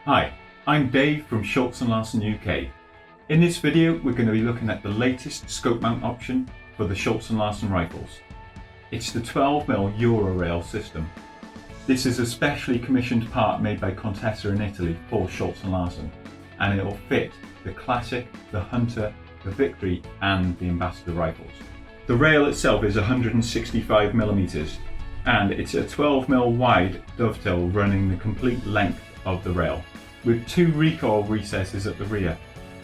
Hi, I'm Dave from Schultz Larsen UK. In this video we're going to be looking at the latest scope mount option for the Schultz Larsen rifles. It's the 12mm Eurorail system. This is a specially commissioned part made by Contessa in Italy for Schultz Larsen, and it will fit the Classic, the Hunter, the Victory and the Ambassador rifles. The rail itself is 165mm and it's a 12mm wide dovetail running the complete length of the rail, with two recoil recesses at the rear.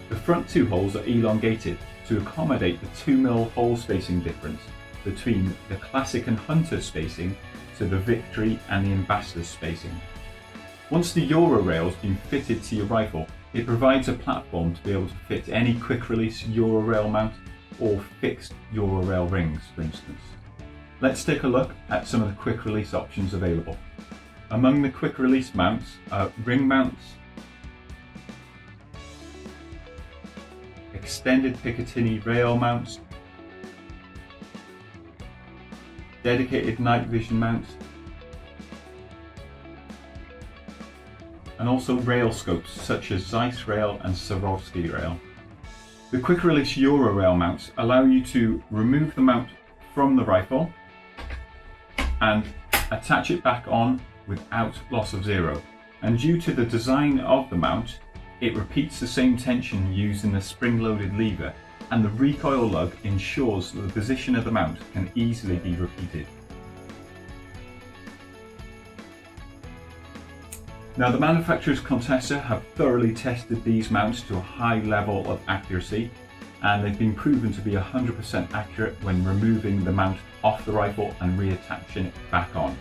The front two holes are elongated to accommodate the 2mm hole spacing difference between the Classic and Hunter spacing to the Victory and the Ambassador spacing. Once the Eurorail has been fitted to your rifle, it provides a platform to be able to fit any quick release Eurorail mount or fixed Eurorail rings, for instance. Let's take a look at some of the quick release options available. Among the quick release mounts are ring mounts, extended Picatinny Rail mounts, dedicated Nightvision mounts, and also rail scopes such as Zeiss rail and Swarovski rail. The quick release Eurorail mounts allow you to remove the mount from the rifle and attach it back on without loss of zero. And due to the design of the mount, it repeats the same tension used in the spring-loaded lever, and the recoil lug ensures that the position of the mount can easily be repeated. Now, the manufacturers Contessa have thoroughly tested these mounts to a high level of accuracy, and they've been proven to be 100% accurate when removing the mount off the rifle and reattaching it back on.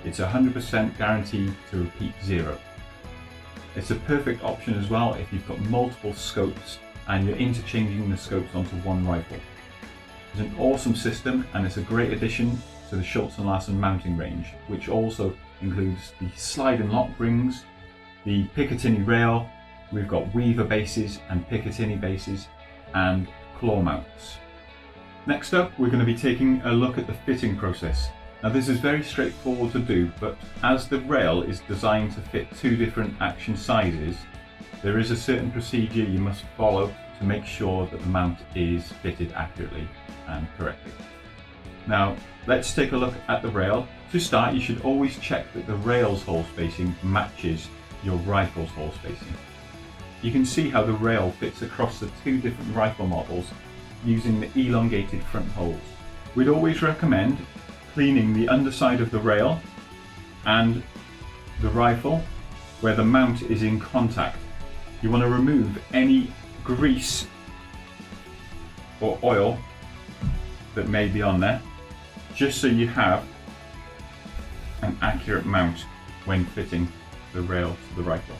It's 100% guaranteed to repeat zero. It's a perfect option as well if you've got multiple scopes and you're interchanging the scopes onto one rifle. It's an awesome system and it's a great addition to the Schultz Larsen mounting range, which also includes the slide and lock rings, the Picatinny rail, we've got Weaver bases and Picatinny bases, and claw mounts. Next up, we're going to be taking a look at the fitting process. Now, this is very straightforward to do, but as the rail is designed to fit two different action sizes, there is a certain procedure you must follow to make sure that the mount is fitted accurately and correctly. Now, let's take a look at the rail. To start, you should always check that the rail's hole spacing matches your rifle's hole spacing. You can see how the rail fits across the two different rifle models using the elongated front holes. We'd always recommend cleaning the underside of the rail and the rifle where the mount is in contact. You want to remove any grease or oil that may be on there, just so you have an accurate mount when fitting the rail to the rifle.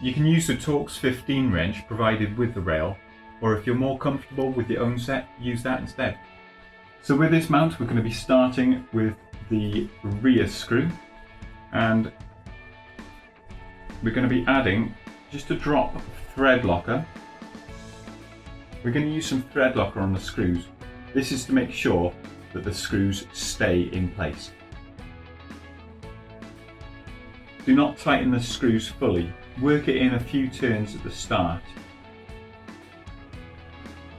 You can use the Torx 15 wrench provided with the rail, or if you're more comfortable with your own set, use that instead. So with this mount, we're going to be starting with the rear screw, and we're going to be adding just a drop of thread locker. We're going to use some thread locker on the screws. This is to make sure that the screws stay in place. Do not tighten the screws fully. Work it in a few turns at the start.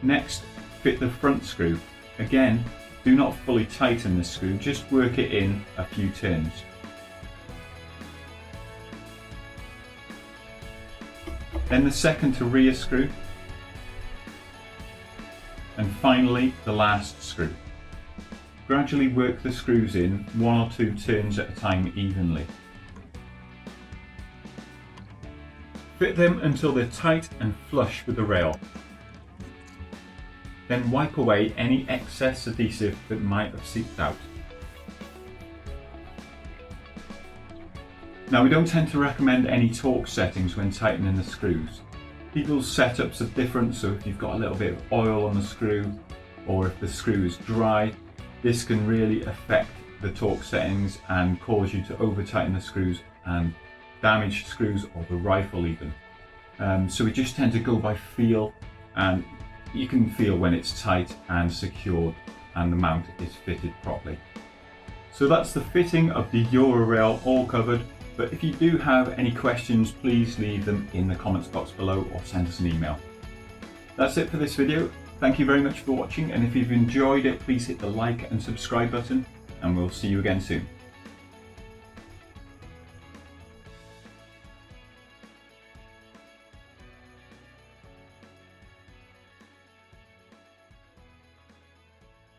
Next, fit the front screw. Again, do not fully tighten the screw, just work it in a few turns. Then the second to rear screw. And finally, the last screw. Gradually work the screws in one or two turns at a time evenly. Fit them until they're tight and flush with the rail. Then wipe away any excess adhesive that might have seeped out. Now, we don't tend to recommend any torque settings when tightening the screws. People's setups are different, so if you've got a little bit of oil on the screw or if the screw is dry, this can really affect the torque settings and cause you to over tighten the screws and damage screws or the rifle even. So we just tend to go by feel, and you can feel when it's tight and secured and the mount is fitted properly. So that's the fitting of the Eurorail all covered. But if you do have any questions, please leave them in the comments box below or send us an email. That's it for this video. Thank you very much for watching, and if you've enjoyed it, please hit the like and subscribe button, and we'll see you again soon.